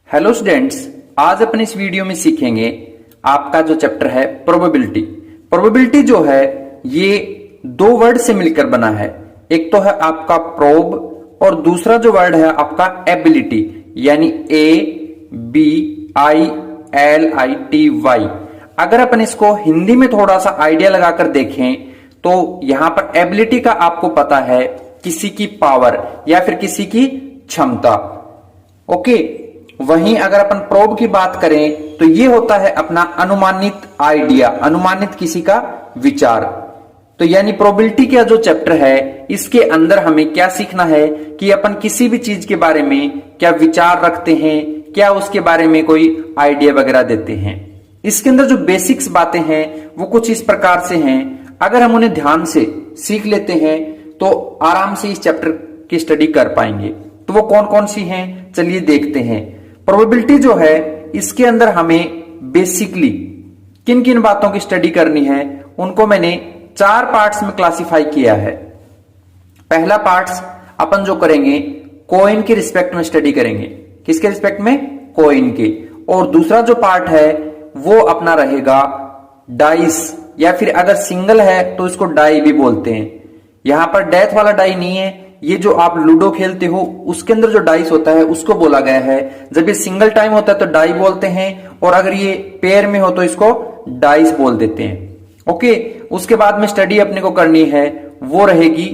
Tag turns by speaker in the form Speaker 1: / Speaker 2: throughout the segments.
Speaker 1: Hello students, आज अपन इस video में सीखेंगे आपका जो चैप्टर है प्रोबेबिलिटी। प्रोबेबिलिटी जो है ये दो वर्ड से मिलकर बना है। एक तो है आपका प्रोब और दूसरा जो वर्ड है आपका एबिलिटी, यानी ABILITY। अगर अपन इसको हिंदी में थोड़ा सा आइडिया लगाकर देखें तो यहां पर एबिलिटी का आपको पता है किसी की पावर या फिर किसी की क्षमता। ओके, वहीं अगर अपन प्रोब की बात करें तो ये होता है अपना अनुमानित आइडिया, अनुमानित किसी का विचार। तो यानी प्रोबेबिलिटी का जो चैप्टर है इसके अंदर हमें क्या सीखना है कि अपन किसी भी चीज के बारे में क्या विचार रखते हैं, क्या उसके बारे में कोई आइडिया वगैरह देते हैं। इसके अंदर जो बेसिक्स बातें हैं वो कुछ इस प्रकार से हैं। अगर हम उन्हें ध्यान से सीख लेते हैं तो आराम से इस चैप्टर की स्टडी कर पाएंगे। तो वो कौन कौन सी हैं, चलिए देखते हैं। प्रोबेबिलिटी जो है इसके अंदर हमें बेसिकली किन किन बातों की स्टडी करनी है उनको मैंने 4 पार्ट्स में क्लासिफाई किया है। पहला पार्ट्स अपन जो करेंगे कॉइन के रिस्पेक्ट में स्टडी करेंगे। किसके रिस्पेक्ट में? कॉइन के। और दूसरा जो पार्ट है वो अपना रहेगा डाइस, या फिर अगर सिंगल है तो इसको डाई भी बोलते हैं। यहां पर डेथ वाला डाई नहीं है, ये जो आप लूडो खेलते हो उसके अंदर जो डाइस होता है उसको बोला गया है। जब ये सिंगल टाइम होता है तो डाई बोलते हैं, और अगर ये पेयर में हो तो इसको डाइस बोल देते हैं। ओके, उसके बाद में स्टडी अपने को करनी है वो रहेगी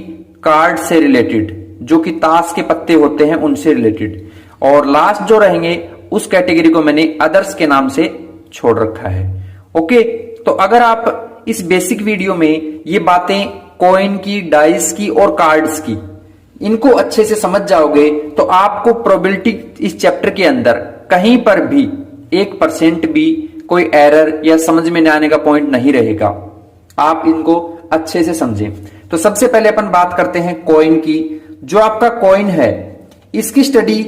Speaker 1: कार्ड से रिलेटेड, जो कि ताश के पत्ते होते हैं उनसे रिलेटेड। और लास्ट जो रहेंगे उस कैटेगरी को मैंने अदर्स के नाम से छोड़ रखा है। ओके, तो अगर आप इस बेसिक वीडियो में ये बातें कॉइन की, डाइस की और कार्ड्स की इनको अच्छे से समझ जाओगे तो आपको प्रोबेबिलिटी इस चैप्टर के अंदर कहीं पर भी 1% भी कोई एरर या समझ में न आने का पॉइंट नहीं रहेगा। आप इनको अच्छे से समझें। तो सबसे पहले अपन बात करते हैं कॉइन की। जो आपका कॉइन है इसकी स्टडी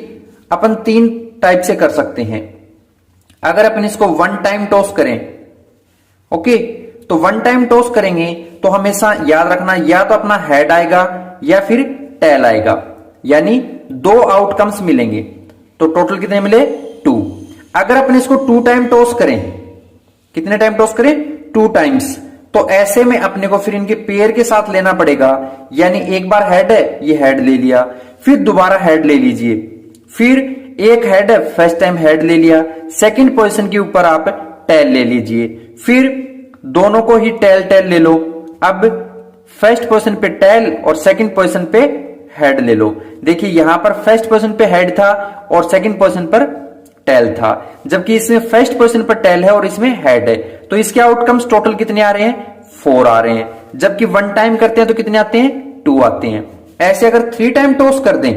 Speaker 1: अपन 3 टाइप से कर सकते हैं। अगर अपन इसको 1 टाइम टॉस करें, ओके, तो 1 टाइम टॉस करेंगे तो हमेशा याद रखना या तो अपना हेड आएगा या फिर टेल आएगा, यानी 2 आउटकम्स मिलेंगे। तो टोटल कितने मिले? 2। अगर अपन इसको 2 टाइम टॉस करें, कितने टाइम टॉस करें? 2 टाइम्स। तो ऐसे में अपने को फिर इनके पेयर के साथ लेना पड़ेगा, यानी एक बार हेड है, ये हेड ले लिया, फिर दोबारा हेड ले लीजिए, फिर एक हेड है, फर्स्ट टाइम हेड ले लिया, सेकंड पोजीशन के ऊपर आप टेल ले लीजिए, फिर दोनों को ही टेल टेल ले लो। अब फर्स्ट पोजीशन पे टेल और सेकंड पोजीशन पे हेड ले लो। देखिए यहां पर फर्स्ट पोजीशन पे हेड था और सेकंड पोजीशन पर टेल था, जबकि इसमें फर्स्ट पोजीशन पर टेल है और इसमें हेड है। तो इसके आउटकम्स टोटल कितने आ रहे हैं? 4 आ रहे हैं। जबकि 1 टाइम करते हैं तो कितने आते हैं? 2 आते हैं। ऐसे अगर 3 टाइम टॉस कर दें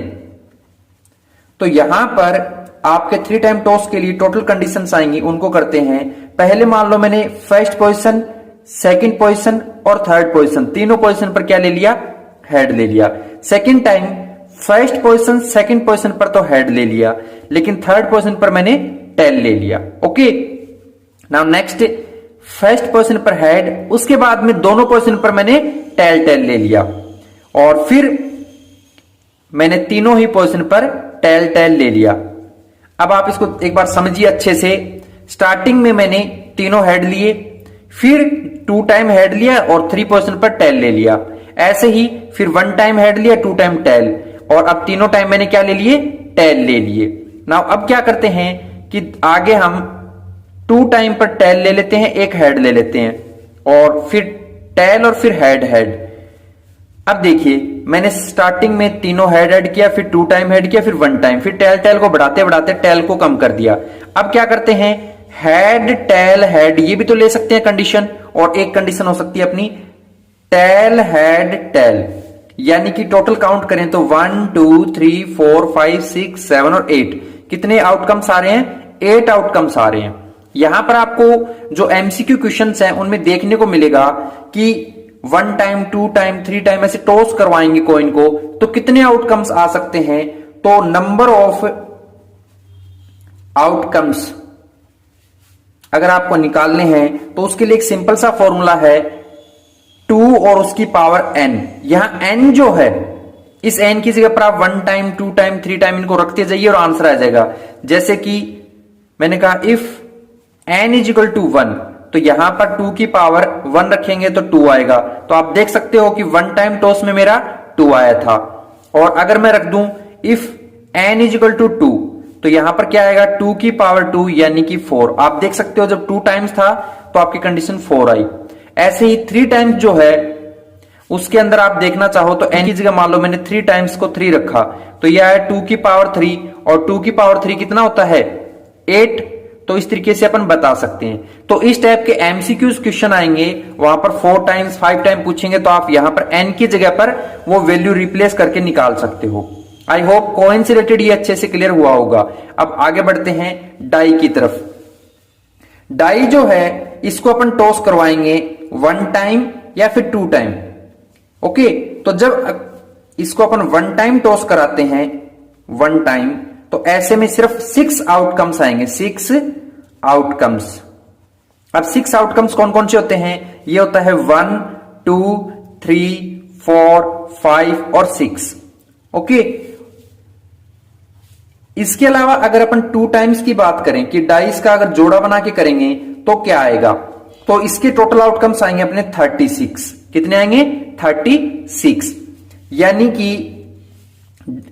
Speaker 1: तो यहां पर आपके 3 टाइम टॉस के लिए टोटल कंडीशंस आएंगी, उनको करते हैं। पहले मान लो मैंने फर्स्ट पोजीशन, सेकंड पोजीशन और थर्ड पोजीशन, तीनों पोजीशन पर क्या ले लिया? हेड ले लिया। Second time first position, second position पर तो हेड ले लिया, लेकिन थर्ड पोजीशन पर मैंने टेल ले लिया। Okay, now next first position पर हेड, उसके बाद में दोनों पोजीशन पर मैंने टेल टेल ले लिया, और फिर मैंने तीनों ही पोजीशन पर टेल टेल ले लिया। अब आप इसको एक बार समझिए अच्छे से। स्टार्टिंग में मैंने तीनों हेड लिए, फिर 2 टाइम हेड लिया और 3 पोजीशन पर टेल ले लिया। ऐसे ही फिर 1 टाइम हेड लिया, 2 टाइम टेल, और अब तीनों टाइम मैंने क्या ले लिए? टेल ले लिए। नाउ अब क्या करते हैं कि आगे हम 2 टाइम पर टेल ले लेते हैं, एक हेड ले लेते हैं, और फिर टेल और फिर हेड हेड। अब देखिए मैंने स्टार्टिंग में तीनों हेड हेड किया, फिर 2 टाइम हेड किया, फिर 1 टाइम, फिर टेल टेल को बढ़ाते बढ़ाते टेल को कम कर दिया। अब क्या करते हैं? हेड टेल हेड, ये भी तो ले सकते हैं कंडीशन, और एक कंडीशन हो सकती है अपनी टेल हेड टेल, यानी कि टोटल काउंट करें तो 1 2 3 4 5 6 7 और 8, कितने आउटकम्स आ रहे हैं? 8 आउटकम्स आ रहे हैं। यहां पर आपको जो एमसीक्यू क्वेश्चंस हैं उनमें देखने को मिलेगा कि 1 टाइम, 2 टाइम, 3 टाइम ऐसे टॉस करवाएंगे कॉइन को, तो कितने आउटकम्स आ सकते हैं? तो नंबर ऑफ आउटकम्स अगर आपको निकालने हैं तो उसके लिए एक सिंपल सा फॉर्मूला है 2 और उसकी पावर n। यहां n जो है, इस n की जगह पर आप 1 टाइम, 2 टाइम, 3 टाइम इनको रखते जाइए और आंसर आ जाएगा। जैसे कि मैंने कहा if n is equal to 1, तो यहां पर 2 की पावर 1 रखेंगे तो 2 आएगा। तो आप देख सकते हो कि 1 टाइम टॉस में मेरा 2 आया था। और अगर मैं रख दूं if n is equal to 2, तो यहां पर क्या आएगा 2 की पावर 2 यानी कि 4। आप देख सकते हो जब 2 टाइम्स था तो आपकी कंडीशन 4 आई। ऐसे ही 3 टाइम्स जो है उसके अंदर आप देखना चाहो तो n की जगह मान लो मैंने 3 टाइम्स को 3 रखा, तो यह है 2 की पावर 3, और 2 की पावर 3 कितना होता है 8। तो इस तरीके से अपन बता सकते हैं। तो इस टाइप के एमसीक्यूज क्वेश्चन आएंगे, वहां पर 4 टाइम्स 5 टाइम पूछेंगे, तो आप यहां पर n की जगह पर वो वैल्यू रिप्लेस करके निकाल सकते हो। आई होप कॉइन से रिलेटेड ये अच्छे से क्लियर हुआ होगा। अब आगे बढ़ते हैं डाई की तरफ। डाई जो है इसको अपन टॉस करवाएंगे 1 टाइम या फिर 2 टाइम। ओके, तो जब इसको अपन 1 टाइम टॉस कराते हैं 1 टाइम, तो ऐसे में सिर्फ 6 आउटकम्स आएंगे, 6 आउटकम्स। अब 6 आउटकम्स कौन कौन से होते हैं? ये होता है 1 2 3 4 5 और 6। ओके, इसके अलावा अगर अपन 2 टाइम्स की बात करें कि डाइस का अगर जोड़ा बना के करेंगे तो क्या आएगा, तो इसके टोटल आउटकम्स आएंगे अपने 36। कितने आएंगे? 36। यानी कि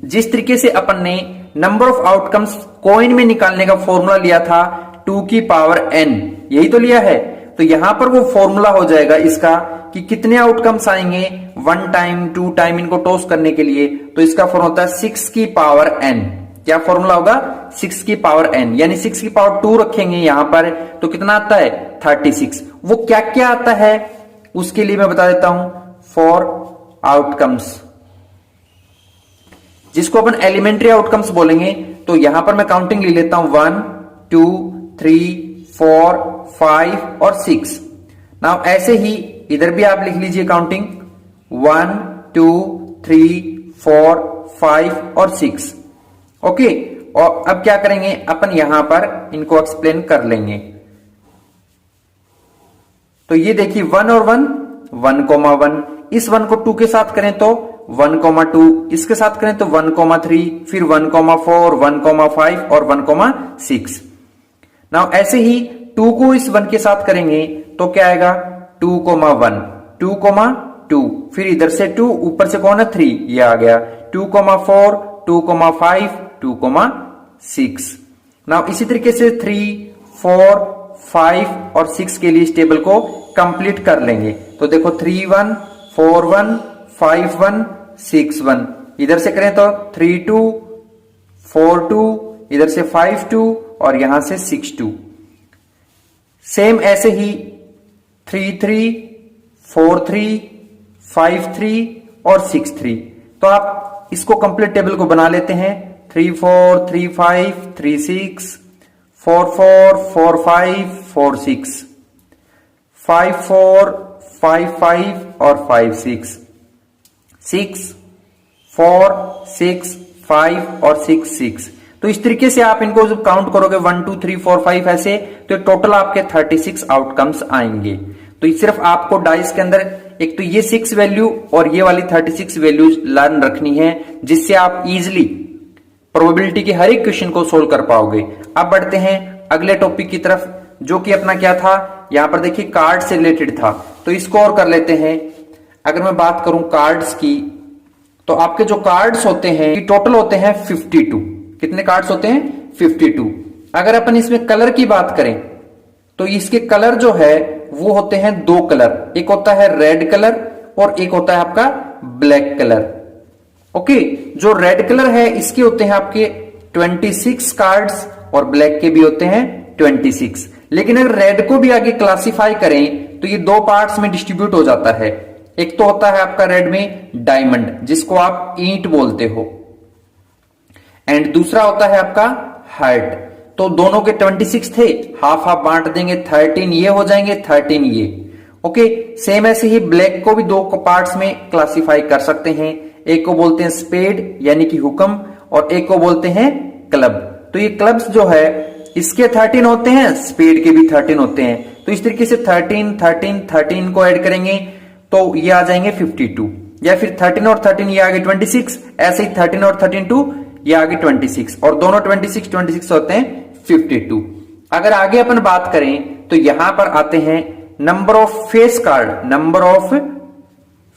Speaker 1: जिस तरीके से अपन ने नंबर ऑफ आउटकम्स कॉइन में निकालने का फॉर्मूला लिया था 2 की पावर n, यही तो लिया है, तो यहां पर वो फॉर्मूला हो जाएगा इसका कि कितने आउटकम्स आएंगे 1 टाइम 2 टाइम इनको टॉस करने के लिए। तो इसका फॉर्मूला होता है 6 की पावर n। क्या फॉर्मूला होगा? 6 की पावर n, यानी 6 की पावर 2 रखेंगे यहां पर, तो कितना आता है 36। वो क्या क्या आता है उसके लिए मैं बता देता हूं। 4 आउटकम्स, जिसको अपन एलिमेंट्री आउटकम्स बोलेंगे, तो यहां पर मैं काउंटिंग ले लेता हूं 1 2 3 4 5 और 6। नाउ ऐसे ही इधर भी आप लिख लीजिए काउंटिंग 1 2 3 4 5 और 6। ओके, और अब क्या करेंगे अपन यहां पर इनको एक्सप्लेन कर लेंगे। तो ये देखिए 1 और 1 1,1, इस 1 को 2 के साथ करें तो 1,2, इसके साथ करें तो 1,3, फिर 1,4 1,5 और 1,6। नाउ ऐसे ही 2 को इस 1 के साथ करेंगे तो क्या आएगा 2,1 2,2, फिर इधर से 2 ऊपर से कौन है 3, ये आ गया 2,4 2,5 2,6। नाउ इसी तरीके से 3 4 5 और 6 के लिए इस टेबल को कंप्लीट कर लेंगे। तो देखो 3 1 4 1 5 1 6 1, इधर से करें तो 3 2 4 2, इधर से 5 2 और यहां से 6 2। सेम ऐसे ही 3 3 4 3 5 3 और 6 3। तो आप इसको कंप्लीट टेबल को बना लेते हैं 3 4 3 5 3 6 4 4 4 5 4 6 5 4 5 5 और 5 6 6 4 6 5 और 6 6। तो इस तरीके से आप इनको जब काउंट करोगे 1 2 3 4 5 ऐसे, तो टोटल आपके 36 आउटकम्स आएंगे। तो सिर्फ आपको डाइस के अंदर एक तो ये 6 वैल्यू और ये वाली 36 वैल्यूज लर्न रखनी है, जिससे आप इजिली प्रोबेबिलिटी के हर एक क्वेश्चन को सोल्व कर पाओगे। अब बढ़ते हैं अगले टॉपिक की तरफ, जो कि अपना क्या था, यहां पर देखिए कार्ड से रिलेटेड था, तो इसको और कर लेते हैं। अगर मैं बात करूं कार्ड्स की, तो आपके जो कार्ड्स होते हैं टोटल होते हैं 52। कितने कार्ड्स होते हैं? 52। अगर अपन इसमें कलर की बात करें तो इसके कलर जो है वो होते हैं 2 कलर, एक होता है रेड कलर और एक होता है आपका ब्लैक कलर। ओके, जो रेड कलर है इसके होते हैं आपके 26 कार्ड्स और ब्लैक के भी होते हैं 26। लेकिन अगर रेड को भी आगे क्लासिफाई करें तो ये 2 पार्ट्स में डिस्ट्रीब्यूट हो जाता है। एक तो होता है आपका रेड में डायमंड, जिसको आप ईंट बोलते हो, एंड दूसरा होता है आपका हार्ट। तो दोनों के 26 थे, हाफ हाफ बांट देंगे, 13 ये हो जाएंगे 13 ये। ओके, सेम ऐसे ही ब्लैक को भी 2 पार्ट्स में क्लासिफाई कर सकते हैं। एक को बोलते हैं स्पेड यानी कि हुक्म, और एक को बोलते हैं क्लब। तो ये क्लब्स जो है इसके 13 होते हैं, स्पेड के भी 13 होते हैं। तो इस तरीके से 13 13 13 को ऐड करेंगे तो ये आ जाएंगे 52, या फिर 13 और 13 ये आगे 26, ऐसे ही 13 और 13 2 ये आगे 26, और दोनों 26 26 होते हैं 52। अगर आगे अपन बात करें तो यहां पर आते हैं number of face card, number of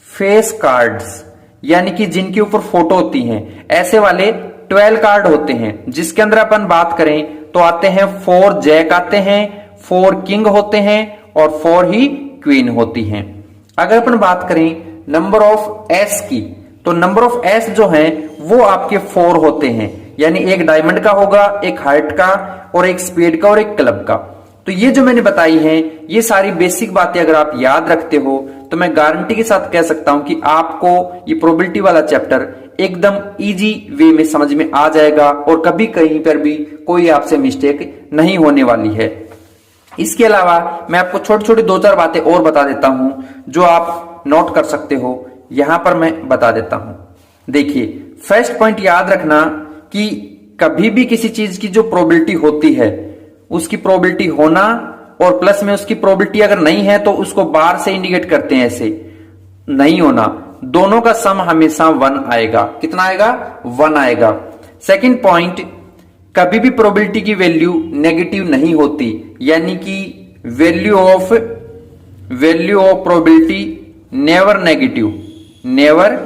Speaker 1: face cards, यानी कि जिनके ऊपर फोटो होती हैं, ऐसे वाले 12 कार्ड होते हैं, जिसके अंदर अपन बात करें तो आते हैं 4 जैक आते हैं, 4 किंग होते हैं और 4 ही क्वीन होती हैं। अगर अपन बात करें नंबर ऑफ एस की, तो नंबर ऑफ एस जो है वो आपके 4 होते हैं, यानी एक डायमंड का होगा, एक हार्ट का और एक स्पेड का और एक क्लब का। तो ये जो मैंने बताई है, ये सारी बेसिक बातें अगर आप याद रखते हो तो मैं गारंटी के साथ कह सकता हूं कि आपको ये प्रोबेबिलिटी वाला चैप्टर एकदम इजी वे में समझ में आ जाएगा और कभी कहीं पर भी कोई आपसे मिस्टेक नहीं होने वाली है। इसके अलावा मैं आपको छोटी छोटी 2-4 बातें और बता देता हूं जो आप नोट कर सकते हो, यहां पर मैं बता देता हूं। देखिए, फर्स्ट पॉइंट याद रखना कि कभी भी किसी चीज की जो प्रोबेबिलिटी होती है, उसकी प्रोबेबिलिटी होना और प्लस में उसकी प्रोबेबिलिटी अगर नहीं है तो उसको बार से इंडिकेट करते हैं, ऐसे नहीं होना, दोनों का सम हमेशा 1 आएगा। कितना आएगा? 1 आएगा। सेकंड पॉइंट, कभी भी प्रोबेबिलिटी की वैल्यू नेगेटिव नहीं होती, यानी कि value of probability never negative, never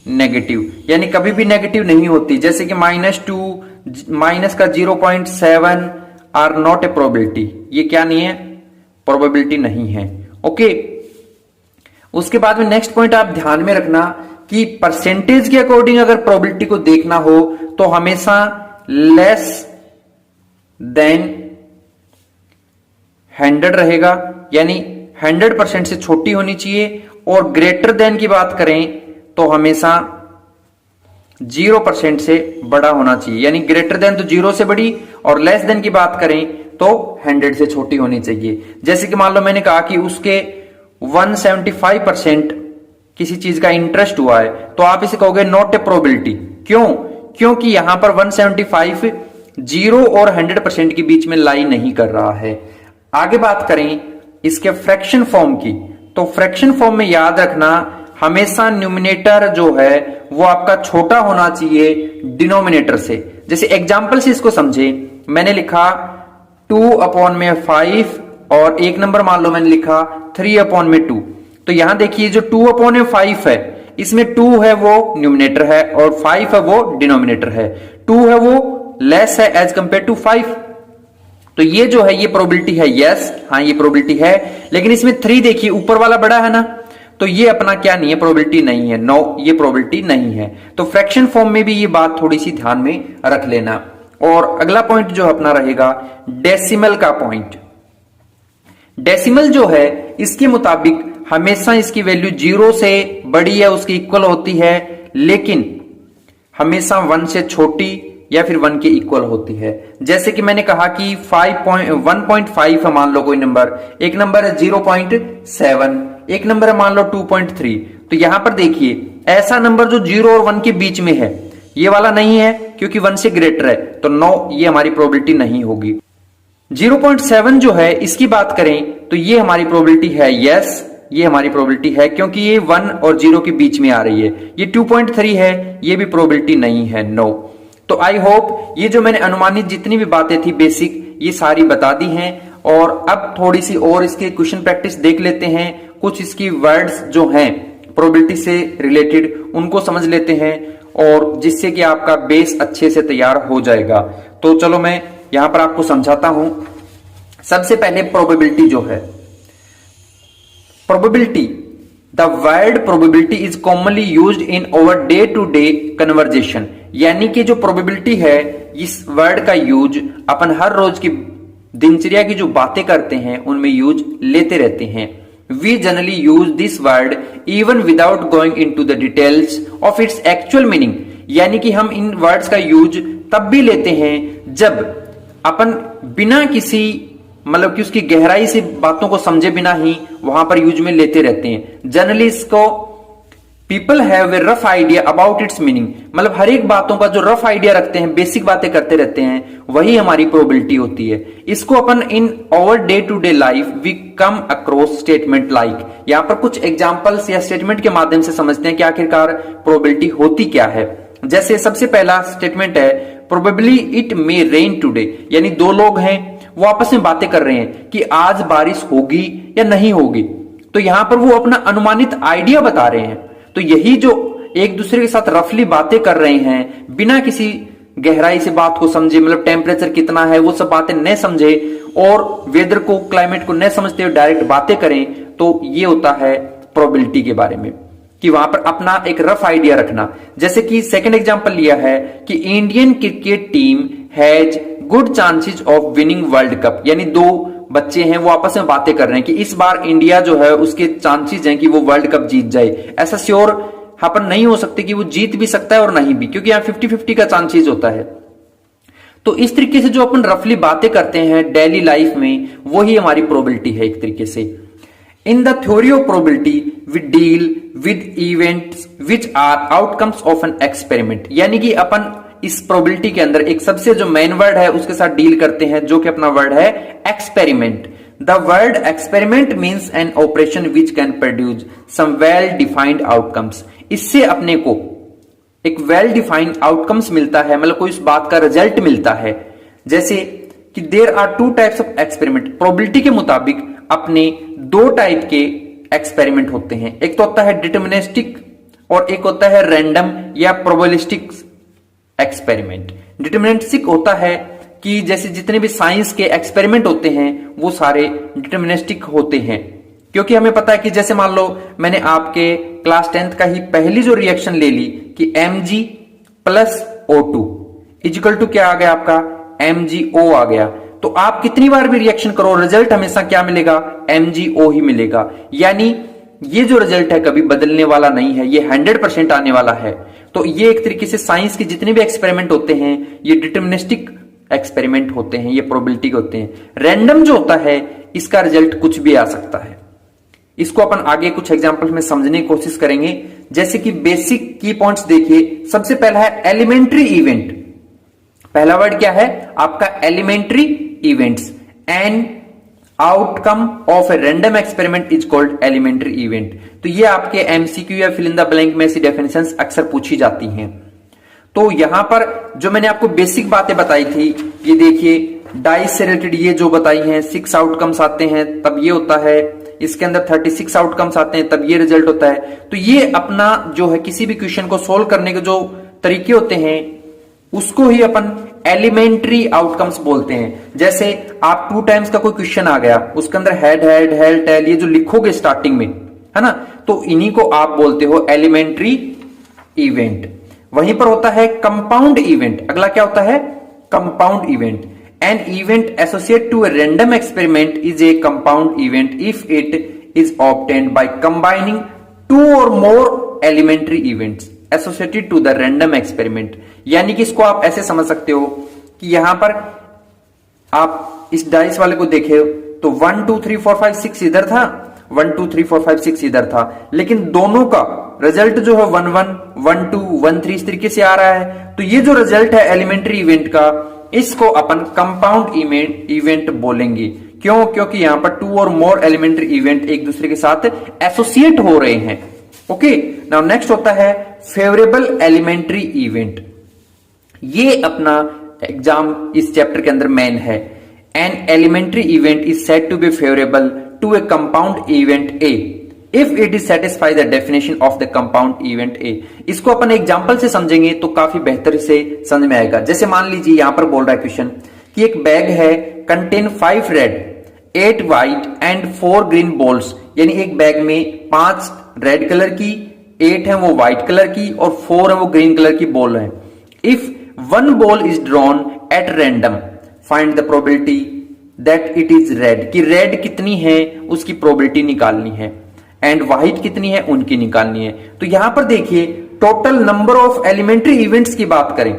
Speaker 1: negative, यानी कभी भी नेगेटिव नहीं होती। जैसे कि -2 माइनस का 0.7 आर नॉट ए प्रोबेबिलिटी, ये क्या नहीं है? प्रोबेबिलिटी नहीं है। ओके, उसके बाद में नेक्स्ट पॉइंट आप ध्यान में रखना कि परसेंटेज के अकॉर्डिंग अगर प्रोबेबिलिटी को देखना हो तो हमेशा लेस देन 100 रहेगा, यानी 100% से छोटी होनी चाहिए, और ग्रेटर देन की बात करें तो हमेशा 0% से बड़ा होना चाहिए, यानी ग्रेटर देन तो 0 से बड़ी और लेस देन की बात करें तो 100 से छोटी होनी चाहिए। जैसे कि मान लो मैंने कहा कि उसके 175% किसी चीज का इंटरेस्ट हुआ है, तो आप इसे कहोगे नॉट ए प्रोबेबिलिटी। क्यों? क्योंकि यहां पर 175 0 और 100% के बीच में लाई नहीं कर रहा है। आगे बात करें इसके फ्रैक्शन फॉर्म की, तो फ्रैक्शन फॉर्म में याद रखना हमेशा न्यूमिनेटर जो है वो आपका छोटा होना चाहिए डिनोमिनेटर से। जैसे एग्जांपल से इसको समझे, मैंने लिखा 2/5 और एक नंबर मान लो मैंने लिखा 3/2। तो यहां देखिए जो 2/5 है, इसमें 2 है वो न्यूमिनेटर है और 5 है वो डिनोमिनेटर है। 2 है वो लेस है एज कंपेयर टू 5, तो ये जो है ये प्रोबेबिलिटी है। यस, हाँ ये प्रोबेबिलिटी है, लेकिन इसमें 3 देखिए ऊपर वाला बड़ा है ना, तो ये अपना क्या नहीं है? प्रोबेबिलिटी नहीं है। नो, ये प्रोबेबिलिटी नहीं है। तो फ्रैक्शन फॉर्म में भी ये बात थोड़ी सी ध्यान में रख लेना। और अगला पॉइंट जो अपना रहेगा डेसिमल का पॉइंट। डेसिमल जो है इसके मुताबिक हमेशा इसकी वैल्यू 0 से बड़ी या उसकी इक्वल होती है, लेकिन हमेशा 1 से छोटी या फिर 1 के इक्वल होती है। जैसे कि मैंने कहा कि 1.5 है मान लो कोई नंबर, एक नंबर है 0.7, एक नंबर है मान लो 2.3। तो यहां पर देखिए ऐसा नंबर जो 0 और 1 के बीच में है, ये वाला नहीं है क्योंकि 1 से ग्रेटर है, तो नो, ये हमारी प्रोबेबिलिटी नहीं होगी। 0.7 जो है इसकी बात करें तो ये हमारी प्रोबेबिलिटी है। यस, ये हमारी प्रोबेबिलिटी है क्योंकि ये 1 और 0 के बीच में आ रही है। ये 2.3 है, ये भी प्रोबेबिलिटी नहीं है। नो। तो आई होप ये जो मैंने अनुमानित जितनी भी बातें थी बेसिक, ये सारी बता दी हैं। और अब थोड़ी सी और इसके क्वेश्चन प्रैक्टिस देख लेते हैं। कुछ इसकी वर्ड्स जो हैं प्रोबेबिलिटी से रिलेटेड उनको समझ लेते हैं, और जिससे कि आपका बेस अच्छे से तैयार हो जाएगा। तो चलो मैं यहां पर आपको समझाता हूं। सबसे पहले प्रोबेबिलिटी जो है, probability, the word probability is commonly used in our day to day conversation, यानी कि जो प्रोबेबिलिटी है इस वर्ड का यूज अपन हर रोज की दिनचर्या की जो बातें करते हैं उनमें यूज लेते रहते हैं। We generally use this word even without going into the details of its actual meaning, यानी कि हम इन वर्ड्स का यूज तब भी लेते हैं जब अपन बिना किसी मतलब कि उसकी गहराई से बातों को समझे बिना ही वहां पर यूज में लेते रहते हैं। जनरली इसको people have a rough idea about it's meaning, मतलब हर एक बातों का जो रफ आइडिया रखते हैं, बेसिक बातें करते रहते हैं, वही हमारी प्रोबेबिलिटी होती है। इसको अपन in our day to day life we come across statement like, यहां पर कुछ एग्जांपल्स या स्टेटमेंट के माध्यम से समझते हैं कि आखिरकार प्रोबेबिलिटी होती क्या है। जैसे सबसे पहला स्टेटमेंट है probably it may rain today, यानी दो लोग हैं, वो आपस में बातें कर रहे हैं कि आज बारिश होगी या नहीं होगी। तो यहां पर वो अपना अनुमानित आइडिया बता रहे हैं। तो यही जो एक दूसरे के साथ रफली बातें कर रहे हैं, बिना किसी गहराई से बात को समझे, मतलब टेम्परेचर कितना है वो सब बातें न समझे और वेदर को, क्लाइमेट को न समझते हुए डायरेक्ट बातें करें, तो ये होता है प्रोबेबिलिटी के बारे में, कि वहां पर अपना एक रफ आइडिया रखना। जैसे कि सेकंड एग्जांपल लिया है कि Indian cricket team has good chances of winning world cup, यानी दो बच्चे हैं वो आपस में बातें कर रहे हैं कि इस बार इंडिया जो है उसके चांसेस हैं कि वो वर्ल्ड कप जीत जाए। ऐसा श्योर पर नहीं हो सकते कि वो जीत भी सकता है और नहीं भी, क्योंकि यहां 50-50 का चांसेस होता है। तो इस तरीके से जो अपन रफली बातें करते हैं डेली लाइफ में, वही हमारी प्रोबेबिलिटी है एक तरीके से। In the theory of probability we deal with events which are outcomes of an experiment, यानी कि अपन इस प्रोबेबिलिटी के अंदर एक सबसे जो मेन वर्ड है उसके साथ डील करते हैं, जो कि अपना वर्ड है experiment. The word experiment means an operation which can produce some well defined outcomes. इससे अपने को एक वेल डिफाइंड आउटकम्स मिलता है, मतलब कोई इस बात का रिजल्ट मिलता है। जैसे कि there are two types of experiment, probability के मुताबिक अपने दो टाइप के एक्सपेरिमेंट होते हैं। एक तो होता है डिटर्मिनिस्टिक और एक होता है रैंडम या प्रोबेबिलिस्टिक एक्सपेरिमेंट। डिटर्मिनिस्टिक होता है कि जैसे जितने भी साइंस के एक्सपेरिमेंट होते हैं वो सारे डिटर्मिनिस्टिक होते हैं, क्योंकि हमें पता है कि जैसे मान लो मैंने आपके क्लास 10th का ही पहली जो रिएक्शन ले ली कि Mg plus O2 is equal to क्या आ गया आपका MgO आ गया, तो आप कितनी बार भी रिएक्शन करो रिजल्ट हमेशा क्या मिलेगा, MgO ही मिलेगा। यानी ये जो रिजल्ट है कभी बदलने वाला नहीं है, ये 100% आने वाला है। तो ये एक तरीके से साइंस के जितने भी एक्सपेरिमेंट होते हैं ये डिटर्मिनिस्टिक एक्सपेरिमेंट होते हैं, ये प्रोबेबिलिटी के होते हैं। रैंडम जो होता है इसका रिजल्ट कुछ भी आ सकता है। इसको अपन आगे कुछ एग्जांपल्स में समझने की कोशिश करेंगे। जैसे कि बेसिक की पॉइंट्स देखिए, सबसे पहला है एलिमेंट्री इवेंट। पहला वर्ड क्या है आपका elementary events. An outcome of a random experiment is called elementary event. तो ये आपके एमसीक्यू या फिल इन द ब्लैंक में ऐसी डेफिनेशंस अक्सर पूछी जाती हैं। तो यहां पर जो मैंने आपको बेसिक बातें बताई थी, ये देखिए डाइस से रिलेटेड ये जो बताई हैं, 6 आउटकम्स आते हैं तब ये होता है, इसके अंदर 36 आउटकम्स आते हैं तब ये रिजल्ट होता है। तो ये अपना जो है किसी भी क्वेश्चन को सोल्व करने के जो तरीके होते हैं उसको ही अपन एलिमेंट्री आउटकम्स बोलते हैं। जैसे आप 2 टाइम्स का कोई क्वेश्चन आ गया, उसके अंदर हेड हेड हेल टेल ये जो लिखोगे स्टार्टिंग में, है ना, तो इन्हीं को आप बोलते हो एलिमेंट्री इवेंट। वहीं पर होता है कंपाउंड इवेंट। अगला क्या होता है compound event. An event associated to a random experiment is a compound event if it is obtained by combining 2 or more elementary events associated to the random experiment। यानी कि इसको आप ऐसे समझ सकते हो कि यहां पर आप इस डाइस वाले को देखे तो 1 2 3 4 5 6 इधर था, 1 2 3 4 5 6 इधर था, लेकिन दोनों का रिजल्ट जो है 1 1 1 2 1 3 इस तरीके से आ रहा है। तो ये जो रिजल्ट है एलिमेंट्री इवेंट का, इसको अपन कंपाउंड इवेंट बोलेंगे। क्यों? क्योंकि यहां पर 2 और मोर एलिमेंट्री इवेंट एक दूसरे के साथ एसोसिएट हो रहे हैं। ओके, नाउ नेक्स्ट होता है फेवरेबल एलिमेंट्री इवेंट। ये अपना एग्जाम इस चैप्टर के अंदर मेन है। An elementary event is said to be favourable to a compound event A if it is satisfy the definition of the compound event A. इसको अपन एग्जांपल से समझेंगे तो काफी बेहतर से समझ में आएगा। जैसे मान लीजिए यहां पर बोल रहा है क्वेश्चन कि एक बैग है contain 5 red 8 white and 4 green balls, यानी एक बैग में 5 रेड कलर की, 8 है वो व्हाइट कलर की और 4 है वो ग्रीन कलर की बॉल है। If 1 ball is drawn at random find the probability that it is red, कि रेड कितनी है उसकी प्रोबेबिलिटी निकालनी है एंड व्हाइट कितनी है उनकी निकालनी है। तो यहां पर देखिए total number of elementary events की बात करें,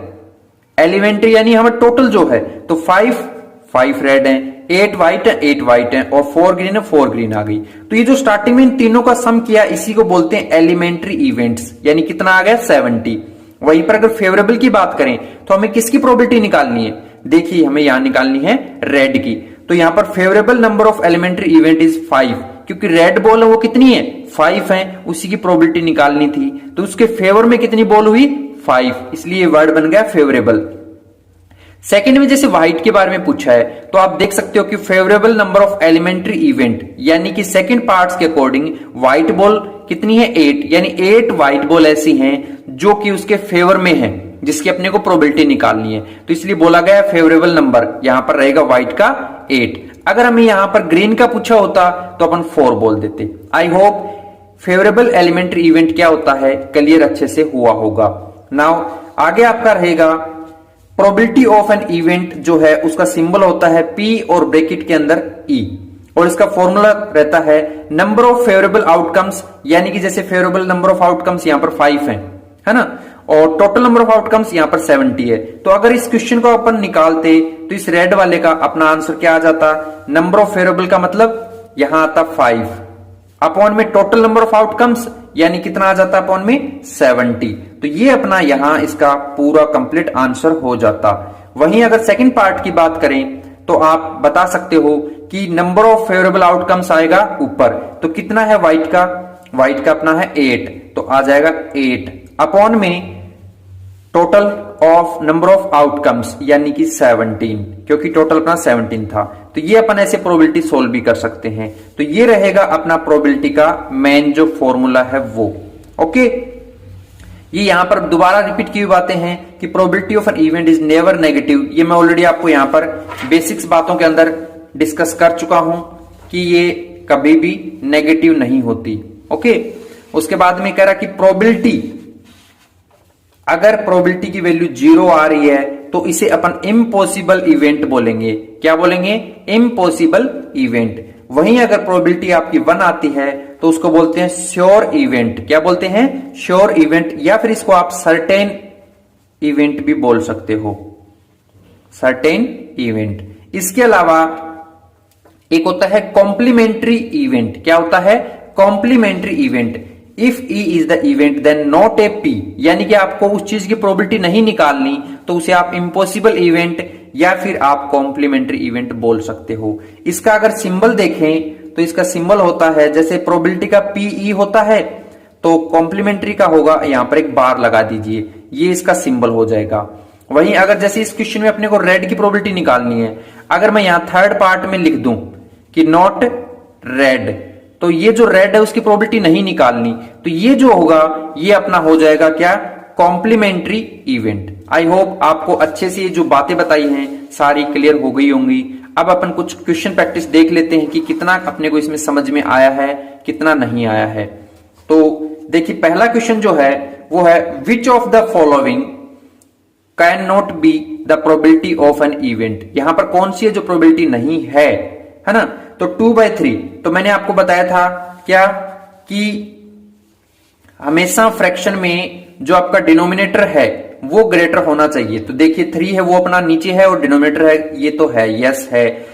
Speaker 1: एलिमेंट्री यानी हमें टोटल जो है तो 5 रेड है, 8 व्हाइट है 8 व्हाइट है और 4 ग्रीन है 4 ग्रीन आ गई। तो ये जो स्टार्टिंग में इन तीनों का सम किया इसी को बोलते हैं एलिमेंट्री इवेंट्स, यानी कितना आ गया 70। वहीं पर अगर फेवरेबल की बात करें तो हमें किसकी प्रोबेबिलिटी निकालनी है, देखिए हमें यहां निकालनी है रेड की। तो यहां पर favourable number of elementary event is 5, क्योंकि रेड बॉल है वो कितनी है 5 है, उसी की प्रोबेबिलिटी निकालनी थी। तो उसके फेवर में कितनी बॉल हुई 5, इसलिए वर्ड बन गया फेवरेबल। सेकंड में जैसे व्हाइट के बारे में पूछा है तो आप देख सकते हो कि favourable number of elementary event, यानी कि सेकंड पार्ट्स के अकॉर्डिंग व्हाइट बॉल कितनी है 8, यानी 8 व्हाइट बॉल ऐसी हैं जो कि उसके फेवर में है, जिसकी अपने को प्रोबेबिलिटी निकालनी है। तो इसलिए बोला गया फेवरेबल नंबर यहां पर रहेगा व्हाइट का 8। अगर हमें यहां पर ग्रीन का पूछा होता तो अपन 4 बोल देते। I hope favourable elementary event क्या होता है क्लियर अच्छे से हुआ होगा। नाउ आगे आपका रहेगा प्रोबेबिलिटी ऑफ एन इवेंट जो है उसका सिंबल होता है P और ब्रैकेट के अंदर E, और इसका फॉर्मूला रहता है नंबर ऑफ फेवरेबल आउटकम्स, यानी कि जैसे फेवरेबल नंबर ऑफ आउटकम्स यहां पर 5 है ना, और टोटल नंबर ऑफ आउटकम्स यहां पर 70 है। तो अगर इस क्वेश्चन को अपन निकालते तो इस रेड वाले का अपना आंसर क्या आ जाता, नंबर ऑफ फेवरेबल का मतलब यहां आता 5 अपॉन में टोटल नंबर ऑफ आउटकम्स, यानी कितना आ जाता अपॉन में 70। तो ये अपना यहां इसका पूरा कंप्लीट आंसर हो जाता। वहीं अगर सेकंड पार्ट की बात करें तो आप बता सकते हो कि नंबर ऑफ फेवरेबल आउटकम्स आएगा ऊपर, तो कितना है व्हाइट का अपना है 8, तो आ जाएगा 8 अपॉन में total of number of outcomes यानी कि 17, क्योंकि टोटल अपना 17 था। तो ये अपन ऐसे प्रोबेबिलिटी सोल्व भी कर सकते हैं। तो ये रहेगा अपना प्रोबेबिलिटी का मेन जो फॉर्मूला है वो। ओके, ये यहां पर दोबारा रिपीट की हुई बातें हैं कि probability of an event is never negative. ये मैं ऑलरेडी आपको यहां पर बेसिक्स बातों के अंदर डिस्कस कर चुका हूं कि ये कभी भी नेगेटिव नहीं होती। ओके, उसके बाद में कह रहा कि प्रोबेबिलिटी, अगर प्रोबेबिलिटी की वैल्यू 0 आ रही है तो इसे अपन इम्पॉसिबल इवेंट बोलेंगे। क्या बोलेंगे? Impossible event. वहीं अगर प्रोबेबिलिटी आपकी 1 आती है तो उसको बोलते हैं श्योर इवेंट। क्या बोलते हैं? श्योर इवेंट, या फिर इसको आप सर्टेन इवेंट भी बोल सकते हो, सर्टेन इवेंट। इसके अलावा एक होता है कॉम्प्लीमेंट्री इवेंट। क्या होता है? Complementary event. If E is the event then not A P, यानी कि आपको उस चीज की प्रोबेबिलिटी नहीं निकालनी तो उसे आप इम्पॉसिबल इवेंट या फिर आप कॉम्प्लीमेंट्री इवेंट बोल सकते हो। इसका अगर सिंबल देखें तो इसका सिंबल होता है, जैसे प्रोबेबिलिटी का पीई होता है तो कॉम्प्लीमेंट्री का होगा, यहां पर एक बार लगा दीजिए, ये इसका सिंबल हो जाएगा। वहीं अगर जैसे इस क्वेश्चन में अपने को रेड की प्रोबेबिलिटी निकालनी है, अगर मैं यहां थर्ड पार्ट में लिख दूं कि नॉट रेड, तो ये जो रेड है उसकी प्रोबेबिलिटी नहीं निकालनी, तो ये जो होगा ये अपना हो जाएगा क्या? Complementary event. आई होप आपको अच्छे से ये जो बातें बताई हैं सारी क्लियर हो गई होंगी। अब अपन कुछ क्वेश्चन प्रैक्टिस देख लेते हैं कि कितना अपने को इसमें समझ में आया है, कितना नहीं आया है। तो देखिए पहला क्वेश्चन जो है वो है which of the following can not be the probability of an event. यहां पर कौन सी है जो प्रोबेबिलिटी नहीं है ना? तो 2/3। तो मैंने आपको बताया था क्या कि हमेशा फ्रैक्शन में जो आपका डिनोमिनेटर है वो ग्रेटर होना चाहिए। तो देखिए 3 है वो अपना नीचे है और डिनोमिनेटर है ये तो है, यस है।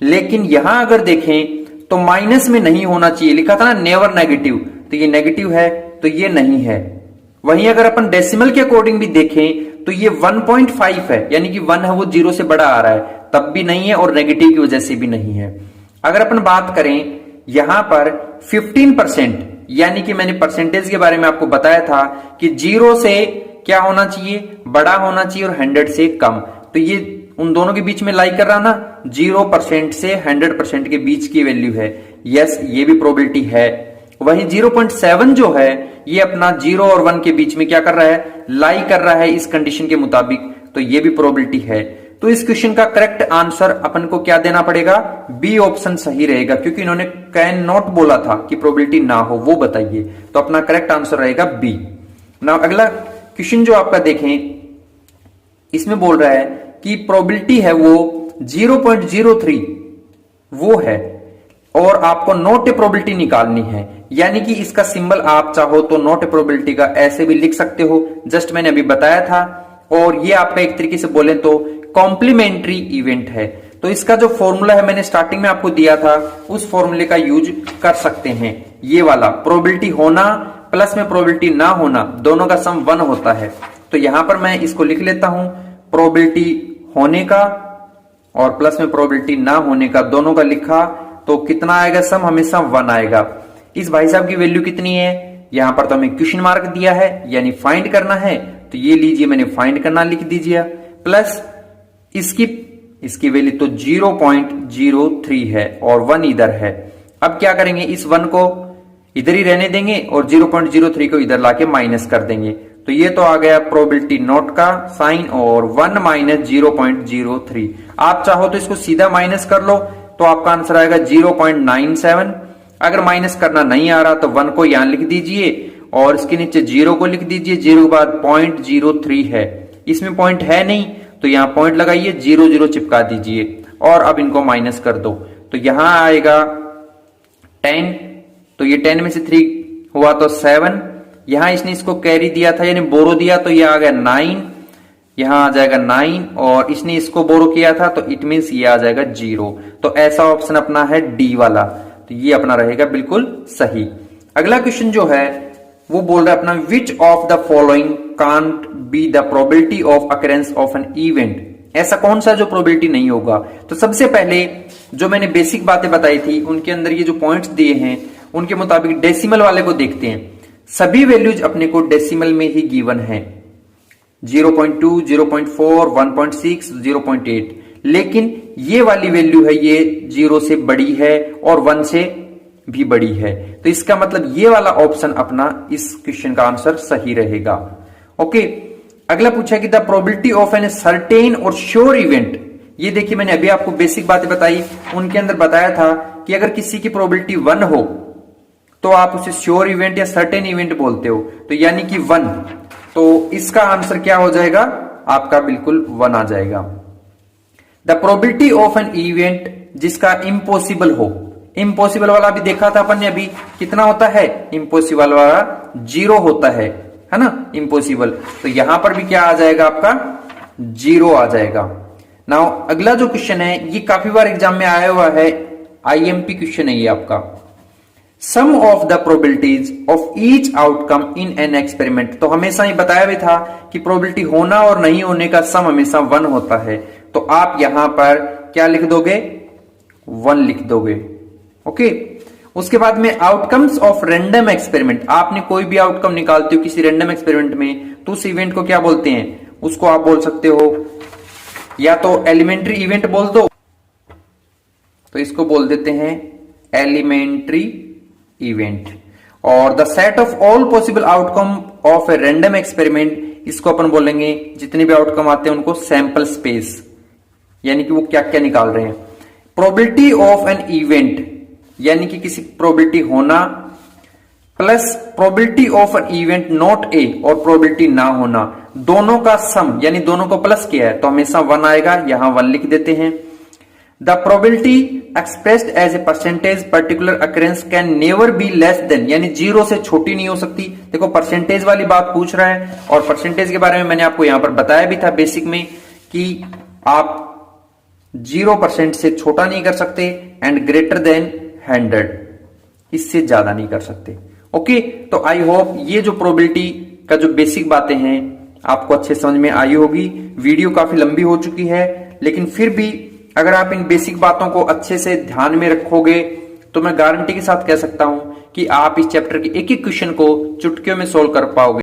Speaker 1: लेकिन यहां अगर देखें तो माइनस में नहीं होना चाहिए, लिखा था ना नेवर नेगेटिव, तो ये नेगेटिव है तो ये नहीं है। वहीं अगर अपन डेसिमल के अकॉर्डिंग भी देखें तो ये 1.5 है, यानी कि 1 है वो 0 से बड़ा आ रहा है, तब भी नहीं है, और नेगेटिव की वजह से भी नहीं है। अगर अपन बात करें यहां पर 15%, यानी कि मैंने परसेंटेज के बारे में आपको बताया था कि 0 से क्या होना चाहिए? बड़ा होना चाहिए, और 100 से कम। तो ये उन दोनों के बीच में लाई कर रहा ना, 0% से 100% के बीच की वैल्यू है। यस, ये भी प्रोबेबिलिटी है। वहीं 0.7 जो है ये अपना 0 और 1 के बीच में क्या कर रहा है? लाई कर रहा है इस कंडीशन के मुताबिक, तो ये भी प्रोबेबिलिटी है। तो इस क्वेश्चन का करेक्ट आंसर अपन को क्या देना पड़ेगा? बी ऑप्शन सही रहेगा, क्योंकि इन्होंने कैन नॉट बोला था कि प्रोबेबिलिटी ना हो, वो बताइए। तो अपना करेक्ट आंसर रहेगा बी। नाउ अगला क्वेश्चन जो आपका देखें, इसमें बोल रहा है कि प्रोबेबिलिटी है वो 0.03 वो है, और आपको नॉट ए प्रोबेबिलिटी निकालनी है। यानी कि इसका सिंबल आप चाहो तो नॉट ए प्रोबेबिलिटी का ऐसे भी लिख सकते हो, जस्ट मैंने अभी बताया था। और ये आपका एक तरीके से बोले तो कॉम्प्लीमेंट्री इवेंट है। तो इसका जो फॉर्मूला है मैंने स्टार्टिंग में आपको दिया था, उस फॉर्मूले का यूज कर सकते हैं। ये वाला प्रोबेबिलिटी होना प्लस में प्रोबेबिलिटी ना होना, दोनों का सम 1 होता है। तो यहां पर मैं इसको लिख लेता हूं, प्रोबेबिलिटी होने का और प्लस में प्रोबेबिलिटी ना होने का, दोनों का लिखा तो कितना आएगा? सम हमेशा 1 आएगा। इस भाई साहब की वैल्यू कितनी है? यहां पर तो हमें क्वेश्चन मार्क दिया है, यानी फाइंड करना है, तो ये लीजिए मैंने फाइंड करना लिख दीजिए, प्लस इसकी वैल्यू तो 0.03 है और 1 इधर है। अब क्या करेंगे, इस 1 को इधर ही रहने देंगे और 0.03 को इधर लाके माइनस कर देंगे। तो ये तो आ गया प्रोबेबिलिटी नॉट का साइन और 1 माइनस 0.03। आप चाहो तो इसको सीधा माइनस कर लो तो आपका आंसर आएगा 0.97। अगर माइनस करना नहीं आ रहा तो 1 को यहां लिख दीजिए और इसके नीचे 0 को लिख दीजिए। 0 के बाद 0.03 है, इसमें पॉइंट है नहीं तो यहां पॉइंट लगाइए, 0 चिपका दीजिए और अब इनको माइनस कर दो। तो यहां आएगा 10, तो ये 10 में से 3 हुआ तो 7। यहां इसने इसको कैरी दिया था यानी बोरो दिया तो ये आ गया 9, यहां आ जाएगा 9 और इसने इसको बोरो किया था तो इट मीन्स ये आ जाएगा 0। तो ऐसा ऑप्शन अपना है डी वाला, तो ये अपना रहेगा बिल्कुल सही। अगला क्वेश्चन जो है वो बोल रहा है अपना which of the following can't be the probability of occurrence of an event. ऐसा कौन सा जो प्रोबेबिलिटी नहीं होगा। तो सबसे पहले जो मैंने बेसिक बातें बताई थी उनके अंदर ये जो पॉइंट्स दिए हैं उनके मुताबिक डेसिमल वाले को देखते हैं। सभी वैल्यूज अपने को डेसिमल में ही गिवन है, 0.2, 0.4, 1.6, 0.8, लेकिन ये वाली वैल्यू है ये 0 से बड़ी है और 1 से भी बड़ी है। तो इसका मतलब ये वाला ऑप्शन अपना इस क्वेश्चन का आंसर सही रहेगा। ओके, अगला पूछा कि the probability of an certain और श्योर इवेंट। ये देखिए मैंने अभी आपको बेसिक बातें बताई, उनके अंदर बताया था कि अगर किसी की प्रोबेबिलिटी 1 हो तो आप उसे श्योर इवेंट या सर्टेन इवेंट बोलते हो, तो यानी कि 1, तो इसका आंसर क्या हो जाएगा आपका बिल्कुल 1 आ जाएगा। The probability of an event जिसका इम्पॉसिबल हो, इम्पॉसिबल वाला भी देखा था अपन ने अभी, कितना होता है इम्पॉसिबल वाला 0 होता है ना इम्पॉसिबल। तो यहां पर भी क्या आ जाएगा आपका 0 आ जाएगा। नाउ अगला जो क्वेश्चन है ये काफी बार एग्जाम में आया हुआ है, आईएमपी क्वेश्चन है ये आपका। Sum of the probabilities of each outcome in an experiment. तो हमेशा ही बताया भी था कि प्रोबेबिलिटी होना और नहीं होने का सम हमेशा 1 होता है। तो आप यहां पर क्या लिख दोगे 1 लिख दोगे। ओके, उसके बाद में आउटकम्स ऑफ रैंडम एक्सपेरिमेंट। आपने कोई भी आउटकम निकालते हो किसी रैंडम एक्सपेरिमेंट में तो उस इवेंट को क्या बोलते हैं, उसको आप बोल सकते हो या तो एलिमेंट्री इवेंट बोल दो, तो इसको बोल देते हैं एलिमेंट्री इवेंट। और the set of all possible outcome of a random experiment, इसको अपन बोलेंगे जितने भी आउटकम आते हैं उनको सैंपल स्पेस, यानी कि वो क्या क्या निकाल रहे हैं। प्रोबेबिलिटी ऑफ एन इवेंट यानी कि किसी प्रोबेबिलिटी होना plus probability of an event not a और प्रोबेबिलिटी ना होना, दोनों का सम यानी दोनों को प्लस किया है तो हमेशा 1 आएगा, यहां 1 लिख देते हैं। The probability expressed as a percentage particular occurrence can never be less than, यानी 0 से छोटी नहीं हो सकती। देखो परसेंटेज वाली बात पूछ रहा है और परसेंटेज के बारे में मैंने आपको यहां पर बताया भी था बेसिक में कि आप 0% से छोटा नहीं कर सकते एंड ग्रेटर देन 100, इससे ज्यादा नहीं कर सकते। ओके, तो आई होप ये जो प्रोबेबिलिटी का जो बेसिक बातें हैं आपको अच्छे समझ में आई होगी। वीडियो काफी लंबी हो चुकी है लेकिन फिर भी अगर आप इन बेसिक बातों को अच्छे से ध्यान में रखोगे तो मैं गारंटी के साथ कह सकता हूं कि आप इस चैप्टर के एक एक क्वेश्चन को चुटकियों में सोल्व कर पाओगे।